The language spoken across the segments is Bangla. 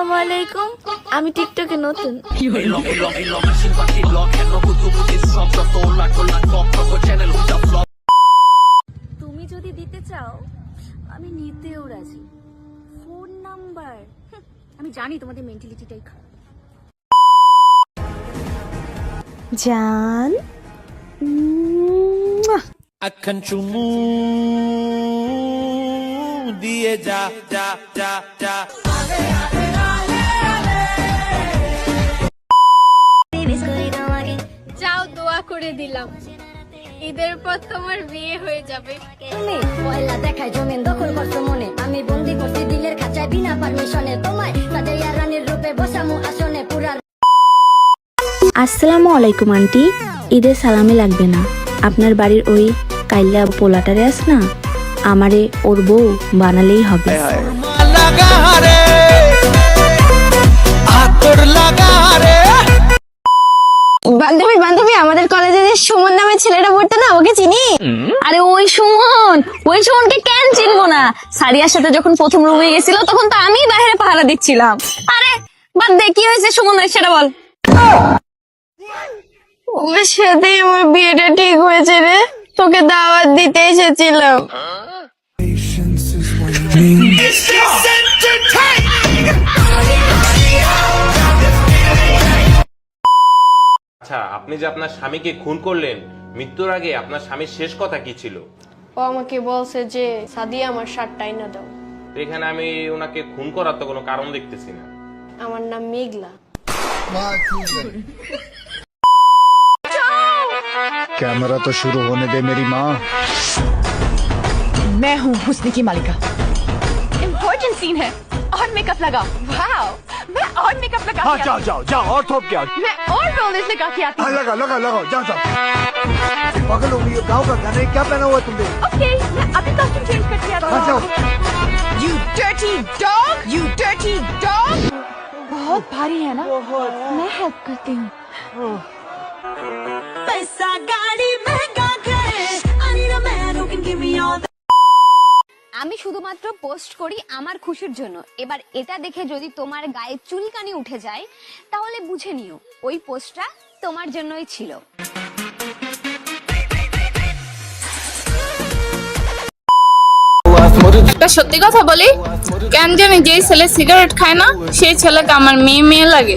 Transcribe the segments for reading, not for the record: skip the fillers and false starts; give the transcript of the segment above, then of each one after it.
আসসালামু আলাইকুম, আমি টিকটকে নতুন। তুমি যদি দিতে চাও আমি নিতেও রাজি। ফোন নাম্বার, আমি জানি তোমাদের মেন্টালিটিটাই খারাপ। জান আখান চুমু দিয়ে যা যা যা যা যাও, দোয়া করে দিলাম, ঈদের পর তোমার বিয়ে হয়ে যাবে। তুমি পয়লা দেখায় জমিন দখল করছো মনে, আমি বন্দি করছি দিলের খাঁচায় বিনা পারমিশনে, তোমায় সাজাইয়া রানীর রূপে বসামু আসনে পুরা। আসসালামু আলাইকুম আন্টি, ঈদের সালামি লাগবে না। আপনার বাড়ির ওই কাইল্লা পোলাটারে আস না, আমারে ওর বউ বানালেই হবে। লাগা রে আতর লাগা রে। বান্ধবী আমাদের কলেজে যে সুমন নামে ছেলেটা পড়তো না, ওকে চিনি? আরে ওই সুমনকে কেন চিনবো না? সারিয়ার সাথে যখন প্রথম রুমে গেছিল তখন তো আমি বাইরে পাহারা দিচ্ছিলাম। আরে বাদ দে, কি হয়েছে সুমনের সেটা বল। ওর সাথেই আমার বিয়েটা ঠিক হয়েছে রে, তোকে দাওয়াত দিতে এসেছিলাম। আচ্ছা, আপনি যে আপনার স্বামীকে খুন করলেন, মৃত্যুর আগে আপনার স্বামীর শেষ কথা কি ছিল? ও আমাকে বলছে যে সাদিয়া আমার শার্টটা আইনা দাও। তো এখানে আমি ওনাকে খুন করার তো কোনো কারণ দেখতেছি না। আমার নাম মেঘলা। कैमरा तो शुरू होने दे मेरी माँ। मैं हूँ हुस्न की मालिका। इम्पोर्टेंट सीन है और मेकअप लगा। वाओ, मैं और मेकअप लगा हाँ के जाओ आती जाओ जाओ और थोप क्या? हूँ। मैं और रोलेस लगा के आती हाँ हूँ। लगा लगा लगाओ जाओ जाओ। पागल हो गई हो, गाँव का गाना है, क्या पहना हुआ है तुमने? ओके, मैं अभी कॉस्ट्यूम चेंज करके आती हाँ जाओ। हूँ। You dirty dog, you dirty dog। बहुत भारी है ना? मैं हेल्प करती हूँ। पैसा गाड़ी महंगा घर, I need a man who can give me all the। আমি শুধুমাত্র পোস্ট করি আমার খুশির জন্য। এবার এটা দেখে যদি তোমার গায়ে চুলকানি উঠে যায় তাহলে বুঝে নিও ওই পোস্টটা তোমার জন্যই ছিল। একটা সত্যি কথা বলি, কেন জানি যে ছেলে সিগারেট খায় না সেই ছেলেকে আমার মেয়ে মেয়ে লাগে।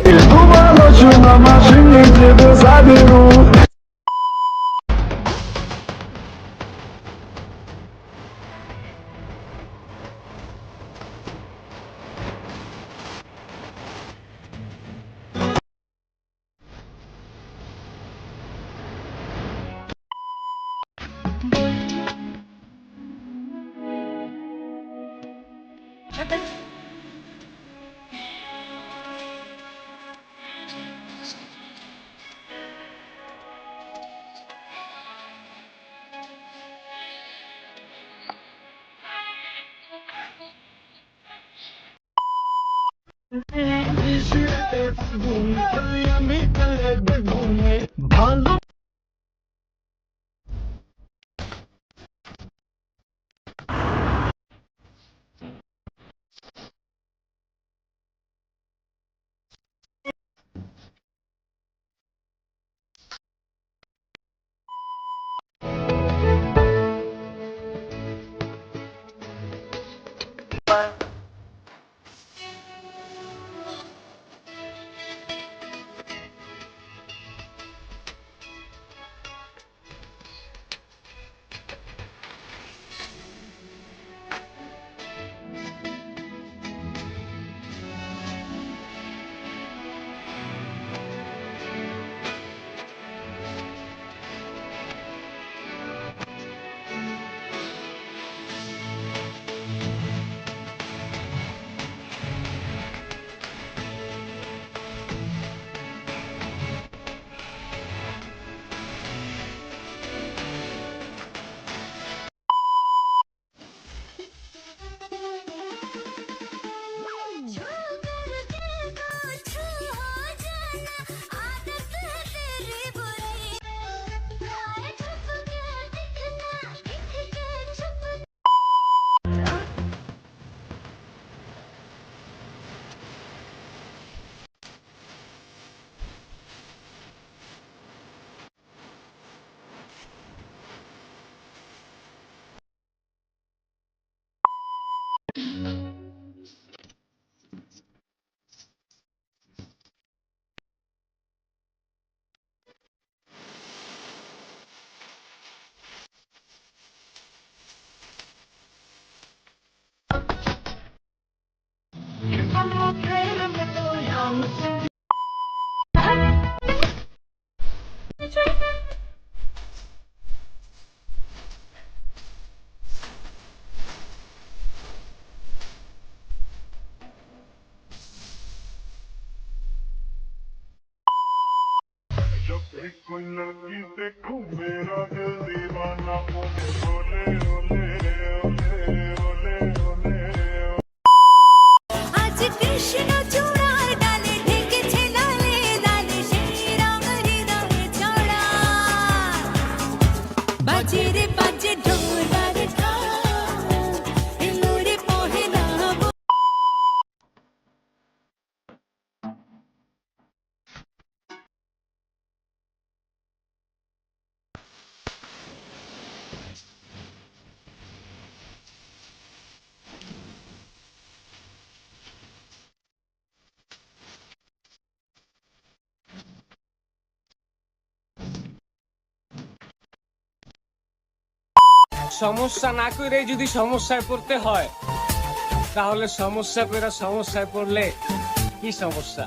আজ কৃষ্ণ চূড়ার ডালে ঢেকেছে লালে লালে সেই রং হৃদয়ে ছড়া বাজে রে বাজে ঢোলার ঢাক এলো রে পহেলা সমস্যা না করে যদি সমস্যায় পড়তে হয় তাহলে সমস্যা করে সমস্যায় পড়লে কি সমস্যা?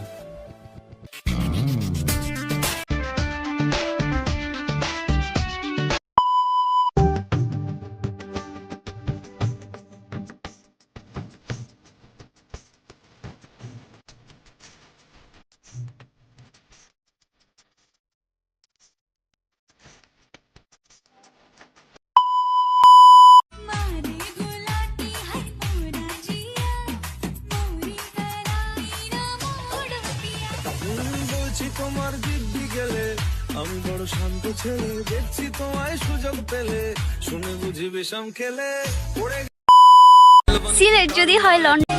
मारे गुलाटी है पूरा जिया मोरी कराई ना मोड़ पिया বলছি তোমার দিব্যি গেলে আমি বড় শান্ত ছেলে দেখছি তোমায় সুযোগ পেলে শুনে বুঝি বিষম খেলে পড়ে সিলেট যদি হয় লন্ডন